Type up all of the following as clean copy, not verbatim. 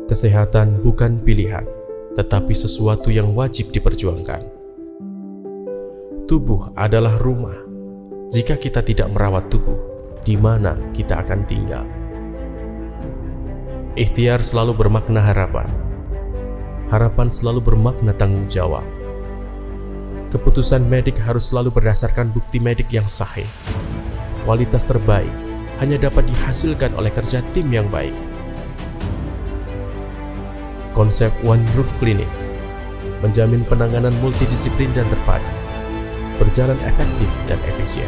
Kesehatan bukan pilihan, tetapi sesuatu yang wajib diperjuangkan. Tubuh adalah rumah. Jika kita tidak merawat tubuh, di mana kita akan tinggal? Ikhtiar selalu bermakna harapan. Harapan selalu bermakna tanggung jawab. Keputusan medik harus selalu berdasarkan bukti medik yang sahih. Kualitas terbaik hanya dapat dihasilkan oleh kerja tim yang baik. Konsep One Roof Clinic menjamin penanganan multidisiplin dan terpadu, berjalan efektif dan efisien.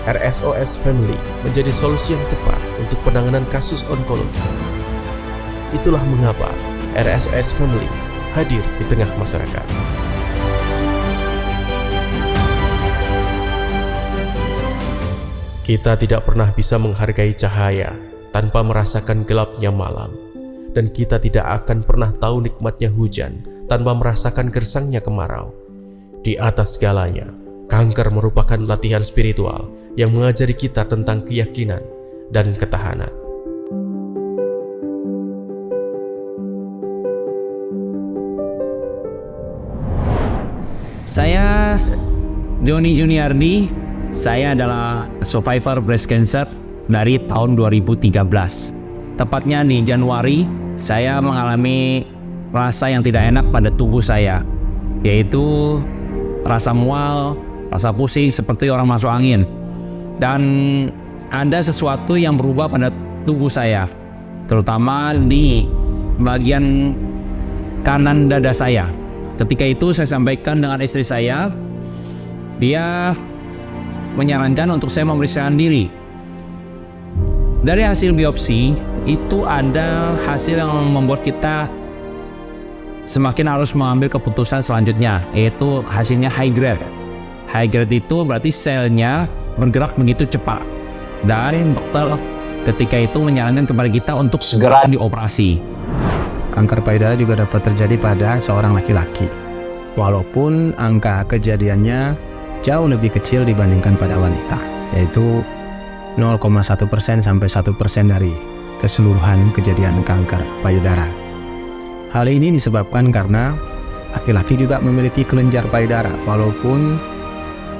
RSOS Family menjadi solusi yang tepat untuk penanganan kasus onkologi. Itulah mengapa RSOS Family hadir di tengah masyarakat. Kita tidak pernah bisa menghargai cahaya tanpa merasakan gelapnya malam, dan kita tidak akan pernah tahu nikmatnya hujan tanpa merasakan gersangnya kemarau. Di atas segalanya, kanker merupakan latihan spiritual yang mengajari kita tentang keyakinan dan ketahanan. Saya Joni Juniardi. Saya adalah survivor breast cancer dari tahun 2013. Tepatnya di Januari, saya mengalami rasa yang tidak enak pada tubuh saya, yaitu rasa mual, rasa pusing seperti orang masuk angin. Dan ada sesuatu yang berubah pada tubuh saya, terutama di bagian kanan dada saya. Ketika itu saya sampaikan dengan istri saya, dia menyarankan untuk saya memeriksakan diri. Dari hasil biopsi, itu ada hasil yang membuat kita semakin harus mengambil keputusan selanjutnya, yaitu hasilnya high grade. High grade itu berarti selnya bergerak begitu cepat. Dan dokter ketika itu menyarankan kepada kita untuk segera dioperasi. Kanker payudara juga dapat terjadi pada seorang laki-laki, walaupun angka kejadiannya jauh lebih kecil dibandingkan pada wanita, yaitu 0,1% sampai 1% dari keseluruhan kejadian kanker payudara. Hal ini disebabkan karena laki-laki juga memiliki kelenjar payudara, walaupun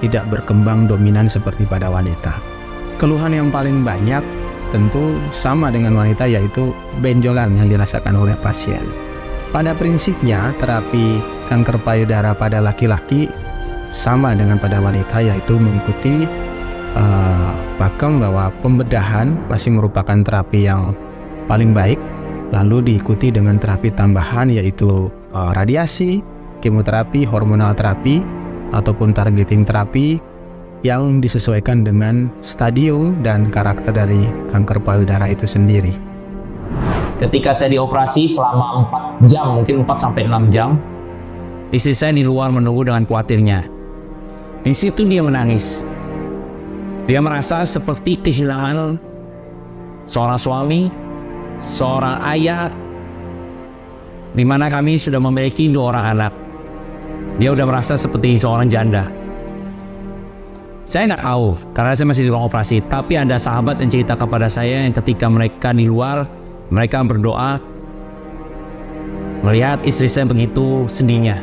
tidak berkembang dominan seperti pada wanita. Keluhan yang paling banyak tentu sama dengan wanita, yaitu benjolan yang dirasakan oleh pasien. Pada prinsipnya, terapi kanker payudara pada laki-laki sama dengan pada wanita, yaitu mengikuti pakem bahwa pembedahan masih merupakan terapi yang paling baik, lalu diikuti dengan terapi tambahan, yaitu radiasi, kemoterapi, hormonal terapi, ataupun targeting terapi yang disesuaikan dengan stadium dan karakter dari kanker payudara itu sendiri. Ketika saya dioperasi selama 4 jam, mungkin 4-6 jam, istri saya di luar menunggu dengan khawatirnya. Di situ dia menangis. Dia merasa seperti kehilangan seorang suami, seorang ayah, di mana kami sudah memiliki 2 orang anak. Dia udah merasa seperti seorang janda. Saya nggak tahu, karena saya masih di ruang operasi. Tapi ada sahabat yang cerita kepada saya yang ketika mereka di luar, mereka berdoa melihat istri saya begitu sedihnya.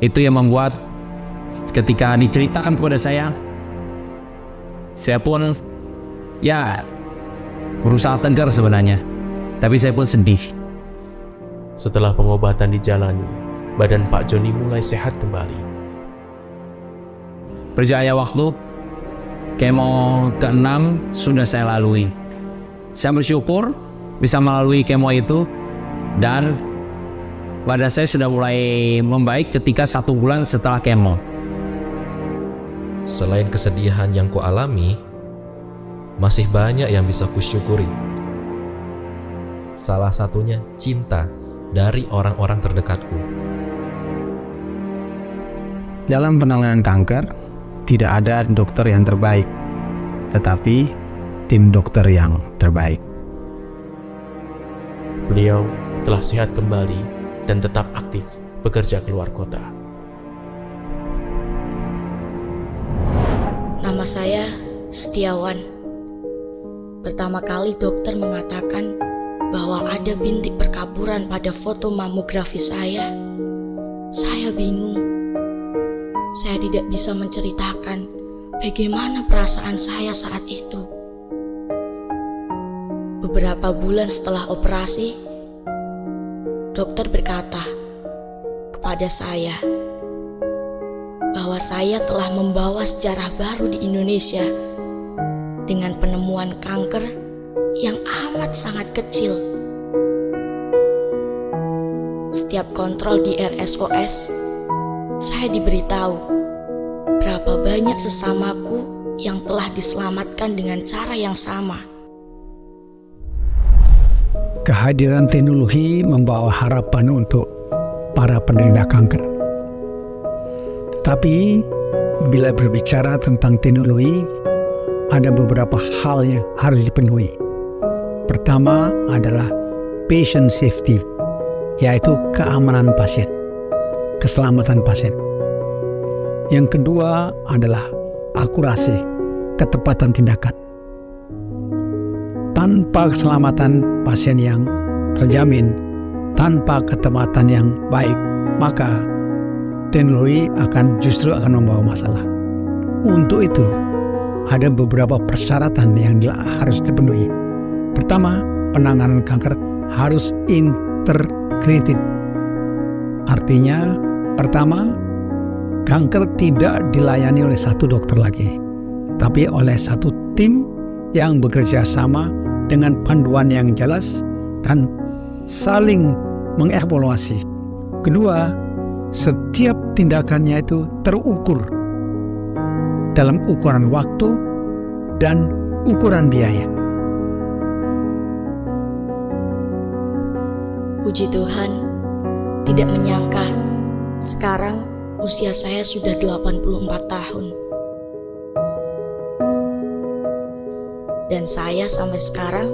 Itu yang membuat ketika diceritakan kepada saya pun ya berusaha tegar sebenarnya. Tapi saya pun sedih. Setelah pengobatan dijalani, badan Pak Joni mulai sehat kembali. Berjaya waktu, kemo ke-6 sudah saya lalui. Saya bersyukur bisa melalui kemo itu, dan badan saya sudah mulai membaik ketika 1 bulan setelah kemo. Selain kesedihan yang kualami, masih banyak yang bisa kusyukuri. Salah satunya cinta dari orang-orang terdekatku. Dalam penanganan kanker, tidak ada dokter yang terbaik, tetapi tim dokter yang terbaik. Beliau telah sehat kembali dan tetap aktif bekerja keluar kota. Nama saya Setiawan. Pertama kali dokter mengatakan bahwa ada bintik perkaburan pada foto mamografi saya bingung. Saya tidak bisa menceritakan bagaimana perasaan saya saat itu. Beberapa bulan setelah operasi, dokter berkata kepada saya bahwa saya telah membawa sejarah baru di Indonesia dengan penemuan kanker yang amat sangat kecil. Setiap kontrol di RSOS, saya diberitahu berapa banyak sesamaku yang telah diselamatkan dengan cara yang sama. Kehadiran teknologi membawa harapan untuk para penderita kanker. Tetapi bila berbicara tentang teknologi, ada beberapa hal yang harus dipenuhi. Pertama adalah patient safety, yaitu keamanan pasien, keselamatan pasien. Yang kedua adalah akurasi, ketepatan tindakan. Tanpa keselamatan pasien yang terjamin, tanpa ketepatan yang baik, maka teknologi justru akan membawa masalah. Untuk itu, ada beberapa persyaratan yang harus dipenuhi. Pertama, penanganan kanker harus integrated. Artinya, pertama, kanker tidak dilayani oleh satu dokter lagi, tapi oleh satu tim yang bekerja sama dengan panduan yang jelas dan saling mengevaluasi. Kedua, setiap tindakannya itu terukur dalam ukuran waktu dan ukuran biaya. Puji Tuhan, tidak menyangka sekarang usia saya sudah 84 tahun. Dan saya sampai sekarang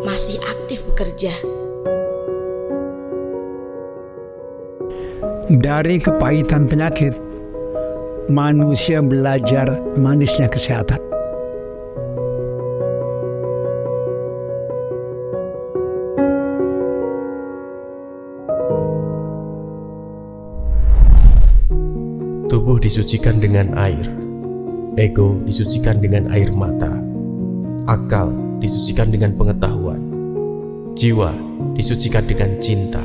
masih aktif bekerja. Dari kepahitan penyakit, manusia belajar manisnya kesehatan. Tubuh disucikan dengan air, ego disucikan dengan air mata, akal disucikan dengan pengetahuan, jiwa disucikan dengan cinta.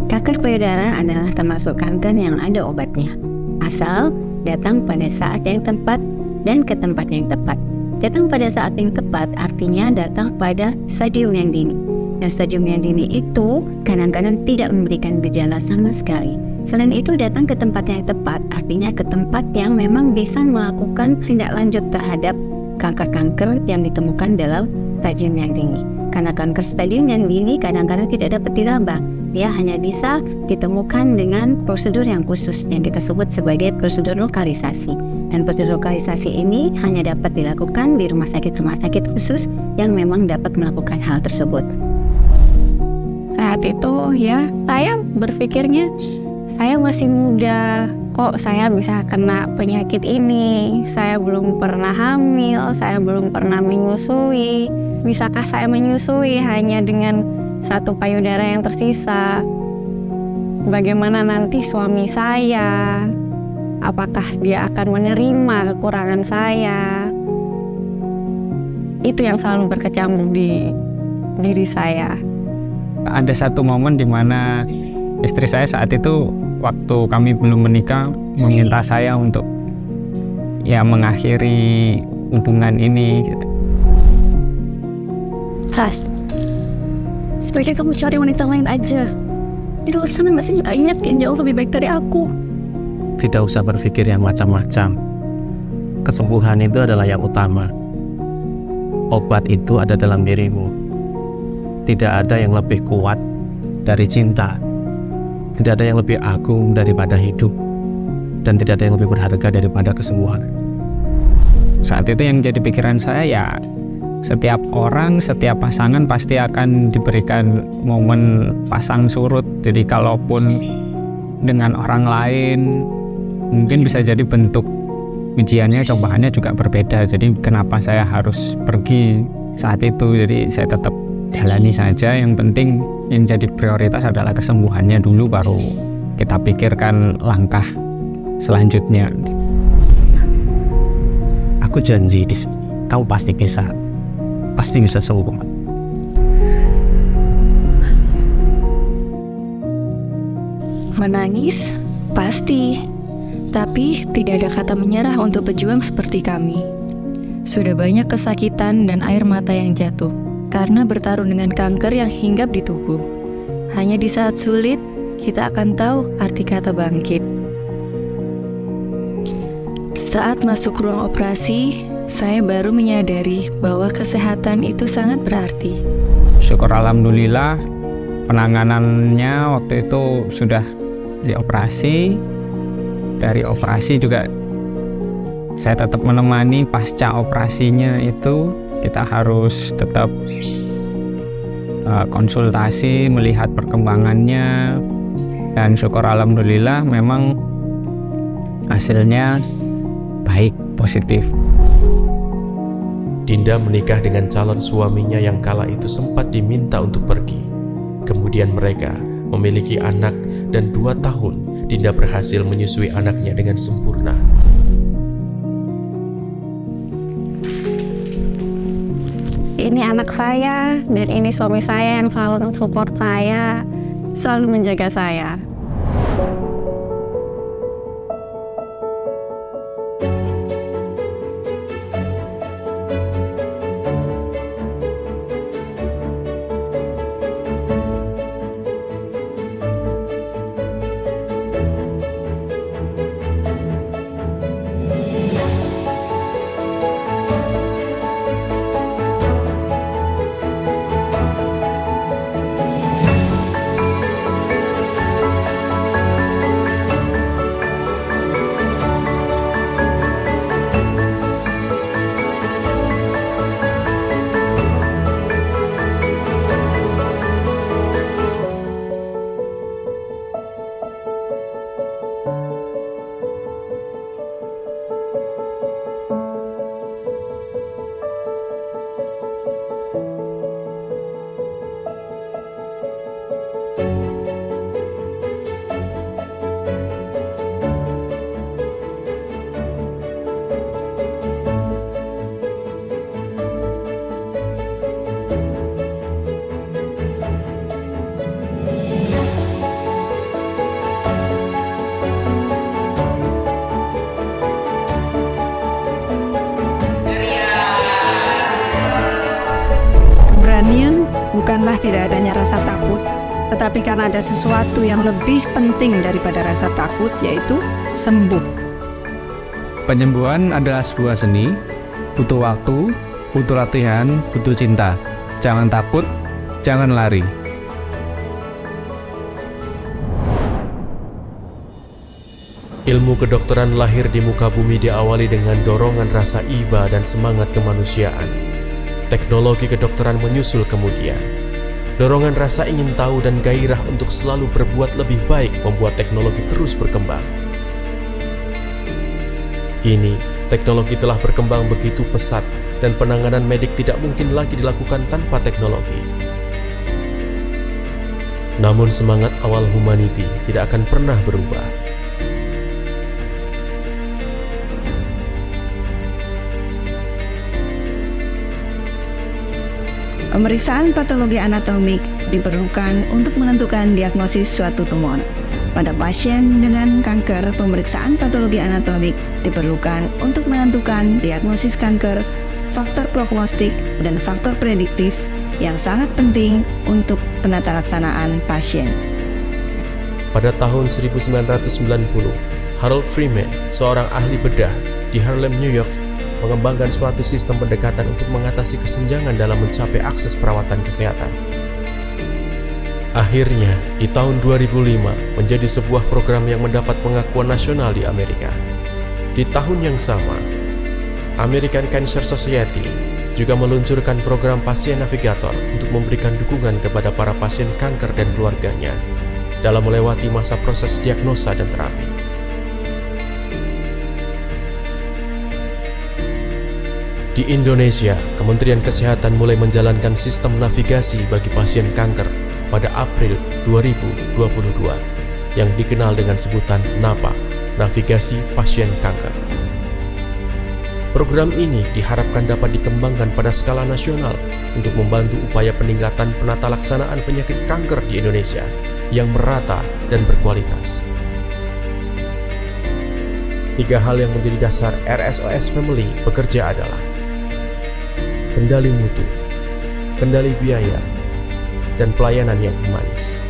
Kanker payudara adalah termasuk kanker yang ada obatnya, asal datang pada saat yang tepat dan ke tempat yang tepat. Datang pada saat yang tepat artinya datang pada stadium yang dini. Dan stadium yang dini itu kadang-kadang tidak memberikan gejala sama sekali. Selain itu, datang ke tempat yang tepat artinya ke tempat yang memang bisa melakukan tindak lanjut terhadap kanker-kanker yang ditemukan dalam stadium yang dini. Karena kanker stadium yang dini kadang-kadang tidak dapat diraba. Dia hanya bisa ditemukan dengan prosedur yang khusus yang kita sebut sebagai prosedur lokalisasi. Dan prosedur lokalisasi ini hanya dapat dilakukan di rumah sakit khusus yang memang dapat melakukan hal tersebut. Saat itu ya, saya berpikirnya saya masih muda, kok saya bisa kena penyakit ini, saya belum pernah hamil, saya belum pernah menyusui, bisakah saya menyusui hanya dengan satu payudara yang tersisa? Bagaimana nanti suami saya? Apakah dia akan menerima kekurangan saya? Itu yang selalu berkecamuk di diri saya. Ada satu momen di mana istri saya saat itu waktu kami belum menikah meminta saya untuk mengakhiri hubungan ini gitu. Ras, sebaiknya kamu cari wanita lain aja. Di luar sana masih banyak yang jauh lebih baik dari aku. Tidak usah berpikir yang macam-macam. Kesembuhan itu adalah yang utama. Obat itu ada dalam dirimu. Tidak ada yang lebih kuat dari cinta. Tidak ada yang lebih agung daripada hidup. Dan tidak ada yang lebih berharga daripada kesembuhan. Saat itu yang jadi pikiran saya setiap orang, setiap pasangan pasti akan diberikan momen pasang surut. Jadi kalaupun dengan orang lain mungkin bisa jadi bentuk ujiannya, cobaannya juga berbeda. Jadi kenapa saya harus pergi saat itu? Jadi saya tetap jalani saja. Yang penting yang jadi prioritas adalah kesembuhannya dulu, baru kita pikirkan langkah selanjutnya. Aku janji, kamu pasti bisa sembuh. Menangis? Pasti. Tapi tidak ada kata menyerah untuk pejuang seperti kami. Sudah banyak kesakitan dan air mata yang jatuh karena bertarung dengan kanker yang hinggap di tubuh. Hanya di saat sulit, kita akan tahu arti kata bangkit. Saat masuk ruang operasi, saya baru menyadari bahwa kesehatan itu sangat berarti. Syukur alhamdulillah, penanganannya waktu itu sudah dioperasi. Dari operasi juga saya tetap menemani. Pasca operasinya itu kita harus tetap konsultasi, melihat perkembangannya, dan syukur alhamdulillah memang hasilnya baik, positif. Dinda menikah dengan calon suaminya yang kala itu sempat diminta untuk pergi. Kemudian mereka memiliki anak, dan 2 tahun Dinda berhasil menyusui anaknya dengan sempurna. Ini anak saya dan ini suami saya yang selalu support saya, selalu menjaga saya. Keberanian bukanlah tidak adanya rasa takut, tetapi karena ada sesuatu yang lebih penting daripada rasa takut, yaitu sembuh. Penyembuhan adalah sebuah seni, butuh waktu, butuh latihan, butuh cinta. Jangan takut, jangan lari. Ilmu kedokteran lahir di muka bumi diawali dengan dorongan rasa iba dan semangat kemanusiaan. Teknologi kedokteran menyusul kemudian. Dorongan rasa ingin tahu dan gairah untuk selalu berbuat lebih baik membuat teknologi terus berkembang. Kini, teknologi telah berkembang begitu pesat dan penanganan medik tidak mungkin lagi dilakukan tanpa teknologi. Namun semangat awal humanity tidak akan pernah berubah. Pemeriksaan patologi anatomik diperlukan untuk menentukan diagnosis suatu tumor. Pada pasien dengan kanker, pemeriksaan patologi anatomik diperlukan untuk menentukan diagnosis kanker, faktor prognostik, dan faktor prediktif yang sangat penting untuk penatalaksanaan pasien. Pada tahun 1990, Harold Freeman, seorang ahli bedah di Harlem, New York, mengembangkan suatu sistem pendekatan untuk mengatasi kesenjangan dalam mencapai akses perawatan kesehatan. Akhirnya, di tahun 2005 menjadi sebuah program yang mendapat pengakuan nasional di Amerika. Di tahun yang sama, American Cancer Society juga meluncurkan program Pasien Navigator untuk memberikan dukungan kepada para pasien kanker dan keluarganya dalam melewati masa proses diagnosa dan terapi. Di Indonesia, Kementerian Kesehatan mulai menjalankan sistem navigasi bagi pasien kanker pada April 2022 yang dikenal dengan sebutan NAPA, Navigasi Pasien Kanker. Program ini diharapkan dapat dikembangkan pada skala nasional untuk membantu upaya peningkatan penata laksanaan penyakit kanker di Indonesia yang merata dan berkualitas. 3 hal yang menjadi dasar RSOS Family bekerja adalah kendali mutu, kendali biaya, dan pelayanan yang humanis.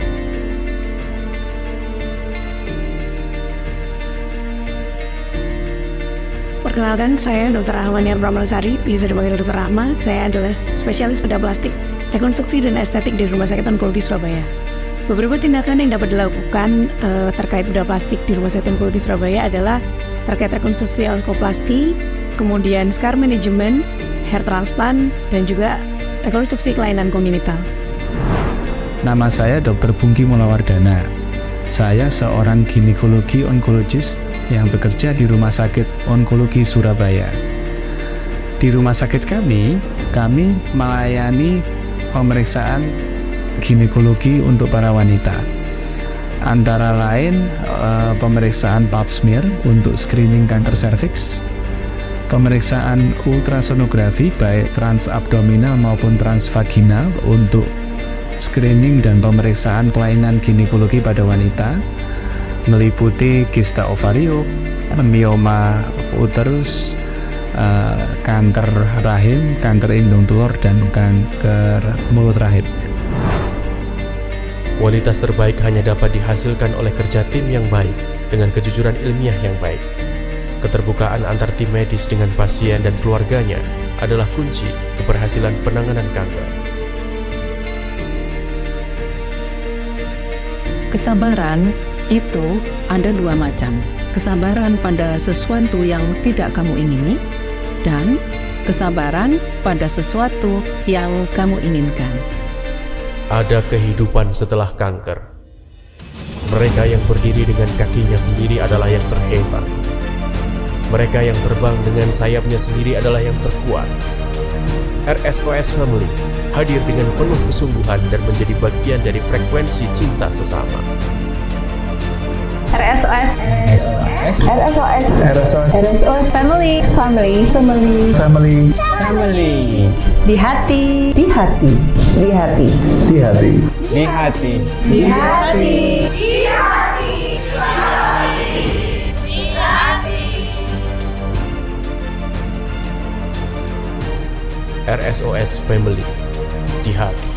Perkenalkan, saya Dr. Rahmaniar Brahmanasari, biasa dipanggil Dr. Rahma. Saya adalah spesialis bedah plastik, rekonstruksi dan estetik di Rumah Sakit Onkologi Surabaya. Beberapa tindakan yang dapat dilakukan terkait bedah plastik di Rumah Sakit Onkologi Surabaya adalah terkait rekonstruksi onkoplasti, kemudian scar management, hair transplant, dan juga rekonstruksi kelainan kongenital. Nama saya Dr. Bungki Mulawardana. Saya seorang ginekologi onkologis yang bekerja di Rumah Sakit Onkologi Surabaya. Di rumah sakit kami melayani pemeriksaan ginekologi untuk para wanita. Antara lain pemeriksaan pap smear untuk screening kanker serviks, pemeriksaan ultrasonografi baik transabdominal maupun transvaginal untuk screening dan pemeriksaan kelainan ginekologi pada wanita, meliputi kista ovarium, mioma uterus, kanker rahim, kanker indung telur, dan kanker mulut rahim. Kualitas terbaik hanya dapat dihasilkan oleh kerja tim yang baik dengan kejujuran ilmiah yang baik. Keterbukaan antar tim medis dengan pasien dan keluarganya adalah kunci keberhasilan penanganan kanker. Kesabaran itu ada 2 macam. Kesabaran pada sesuatu yang tidak kamu ingini dan kesabaran pada sesuatu yang kamu inginkan. Ada kehidupan setelah kanker. Mereka yang berdiri dengan kakinya sendiri adalah yang terhebat. Mereka yang terbang dengan sayapnya sendiri adalah yang terkuat. RSOS Family hadir dengan penuh kesungguhan dan menjadi bagian dari frekuensi cinta sesama. RSOS Family. Di hati. RSOS Family di hati.